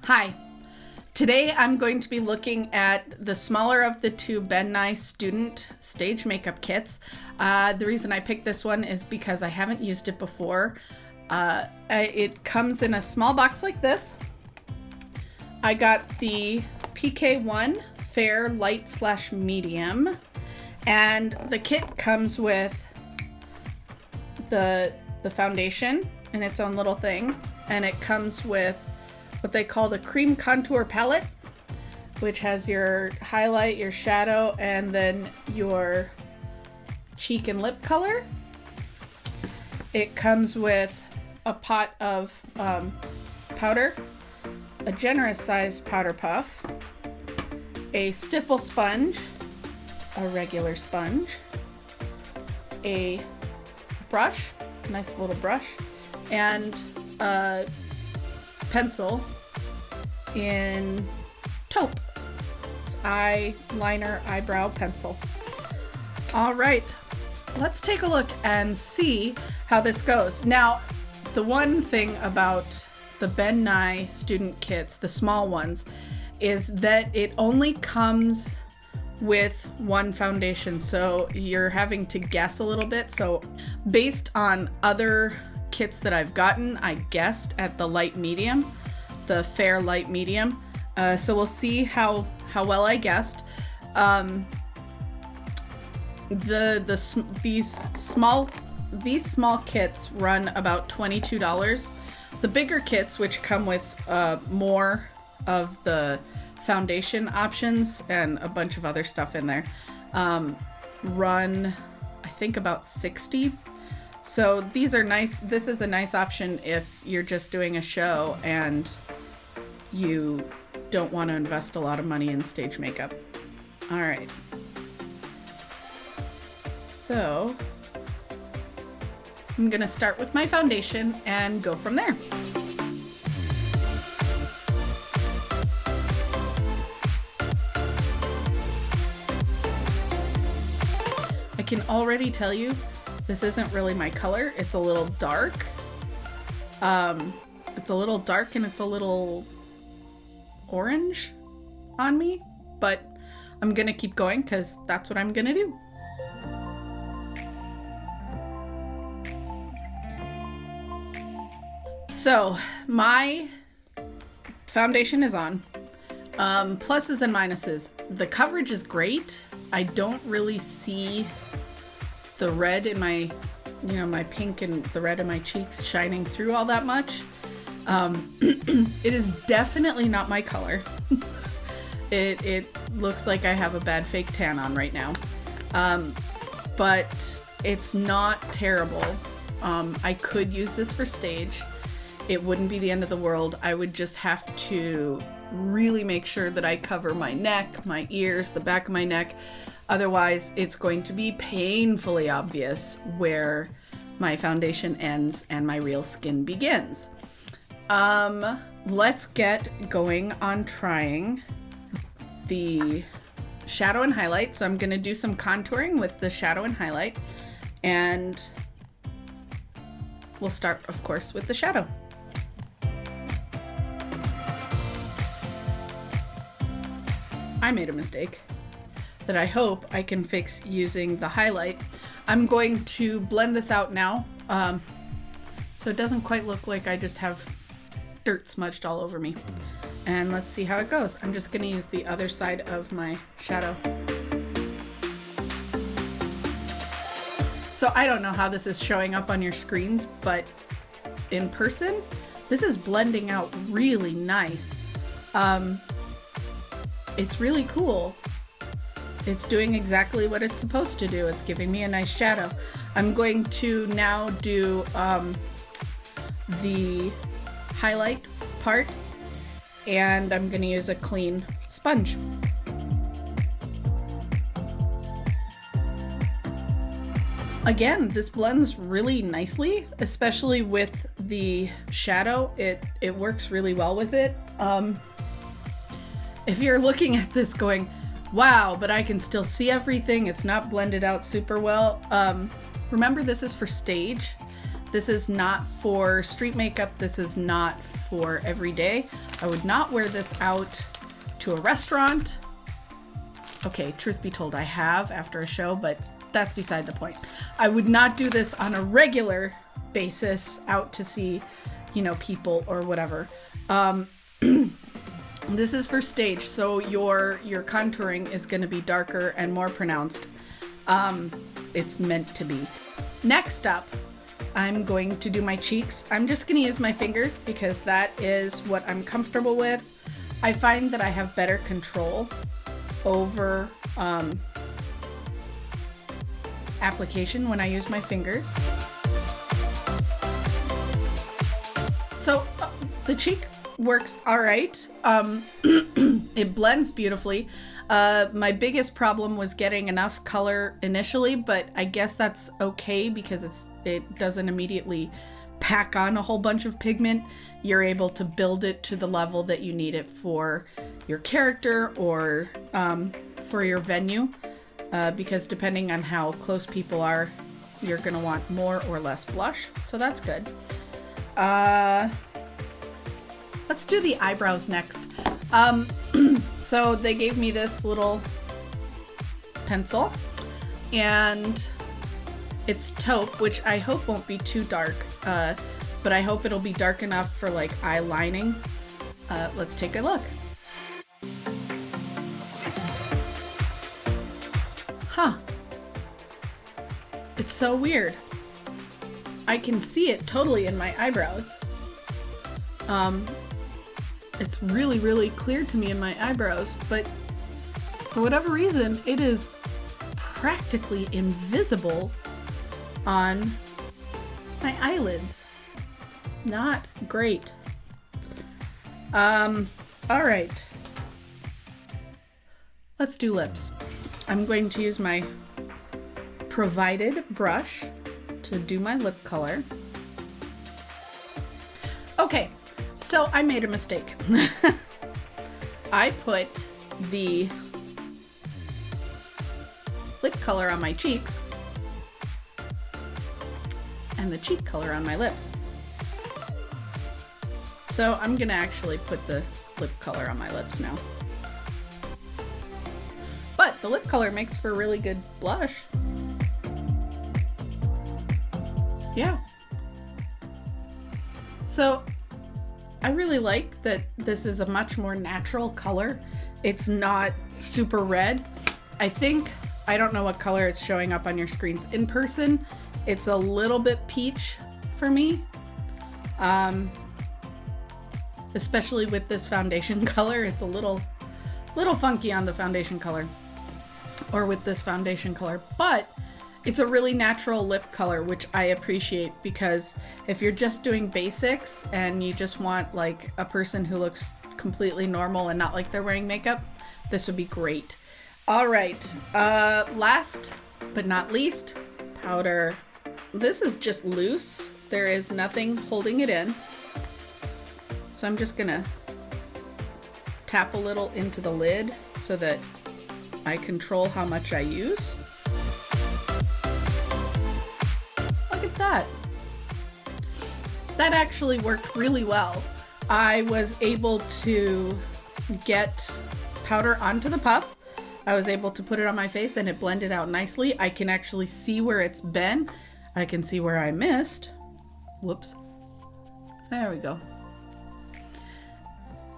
Hi. Today I'm going to be looking at the smaller of the two Ben Nye student stage makeup kits. The reason I picked this one is because I haven't used it before. It comes in a small box like this. I got the PK1 Fair Light / Medium, and the kit comes with the foundation in its own little thing, and it comes with what they call the cream contour palette, which has your highlight, your shadow, and then your cheek and lip color. It comes with a pot of powder, a generous sized powder puff, a stipple sponge, a regular sponge, a brush, nice little brush, and a pencil in taupe. It's eyeliner eyebrow pencil. All right, let's take a look and see how this goes. Now, the one thing about the Ben Nye student kits, the small ones, is that it only comes with one foundation, so you're having to guess a little bit. So based on other kits that I've gotten, I guessed at the light medium, the fair light medium. So we'll see how well I guessed. These small kits run about $22. The bigger kits, which come with more of the foundation options and a bunch of other stuff in there, run I think about $60. So these are nice. This is a nice option if you're just doing a show and you don't want to invest a lot of money in stage makeup. All right. So I'm gonna start with my foundation and go from there. I can already tell you this isn't really my color. It's a little dark. It's a little dark and it's a little orange on me, but I'm gonna keep going because that's what I'm gonna do. So my foundation is on. Pluses and minuses. The coverage is great. I don't really see the red in my, my pink and the red in my cheeks shining through all that much. It is definitely not my color. It looks like I have a bad fake tan on right now. But it's not terrible. I could use this for stage. It wouldn't be the end of the world. I would just have to really make sure that I cover my neck, my ears, the back of my neck. Otherwise, it's going to be painfully obvious where my foundation ends and my real skin begins. Let's get going on trying the shadow and highlight. So I'm going to do some contouring with the shadow and highlight, and we'll start, of course, with the shadow. I made a mistake that I hope I can fix using the highlight. I'm going to blend this out now, so it doesn't quite look like I just have dirt smudged all over me. And let's see how it goes. I'm just gonna use the other side of my shadow. So I don't know how this is showing up on your screens, but in person, this is blending out really nice. It's really cool. It's doing exactly what it's supposed to do. It's giving me a nice shadow. I'm going to now do the highlight part, and I'm going to use a clean sponge. Again, this blends really nicely, especially with the shadow. It works really well with it. If you're looking at this going, wow, but I can still see everything, it's not blended out super well, remember this is for stage. This is not for street makeup. This is not for every day. I would not wear this out to a restaurant. Okay, truth be told, I have after a show, but that's beside the point. I would not do this on a regular basis out to see, you know, people or whatever. This is for stage, so your contouring is going to be darker and more pronounced. It's meant to be. Next up, I'm going to do my cheeks. I'm just going to use my fingers because that is what I'm comfortable with. I find that I have better control over application when I use my fingers. So the cheek works all right. It blends beautifully. My biggest problem was getting enough color initially, but I guess that's okay because it doesn't immediately pack on a whole bunch of pigment. You're able to build it to the level that you need it for your character or for your venue, because depending on how close people are, you're gonna want more or less blush, so that's good. Let's do the eyebrows next. So they gave me this little pencil, and it's taupe, which I hope won't be too dark, but I hope it'll be dark enough for like eye lining. Let's take a look. Huh. It's so weird. I can see it totally in my eyebrows. It's really, really clear to me in my eyebrows, but for whatever reason, it is practically invisible on my eyelids. Not great. All right. Let's do lips. I'm going to use my provided brush to do my lip color. Okay, so I made a mistake. I put the lip color on my cheeks and the cheek color on my lips. So I'm gonna actually put the lip color on my lips now. But the lip color makes for a really good blush. Yeah. So I really like that this is a much more natural color. It's not super red. I don't know what color it's showing up on your screens. In person, it's a little bit peach for me. Especially with this foundation color. It's a little funky on the foundation color. Or with this foundation color. But it's a really natural lip color, which I appreciate, because if you're just doing basics and you just want like a person who looks completely normal and not like they're wearing makeup, this would be great. All right, last but not least, powder. This is just loose. There is nothing holding it in. So I'm just gonna tap a little into the lid so that I control how much I use. That actually worked really well. I was able to get powder onto the puff. I was able to put it on my face and it blended out nicely. I can actually see where it's been. I can see where I missed. Whoops. There we go.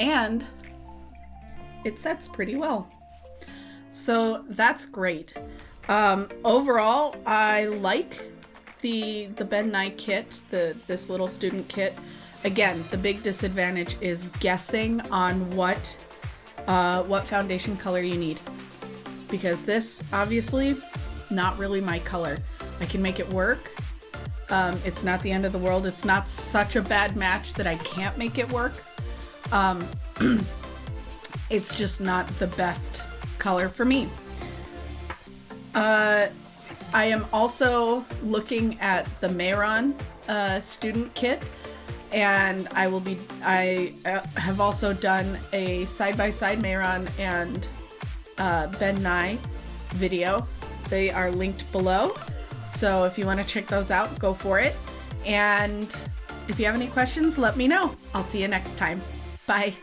And it sets pretty well. So that's great. Overall, I like the Ben Nye kit, this little student kit. Again, the big disadvantage is guessing on what foundation color you need, because this obviously not really my color. I can make it work. It's not the end of the world. It's not such a bad match that I can't make it work. It's just not the best color for me. I am also looking at the Mayron student kit, and I have also done a side-by-side Mayron and Ben Nye video. They are linked below, so if you want to check those out, go for it. And if you have any questions, let me know. I'll see you next time. Bye.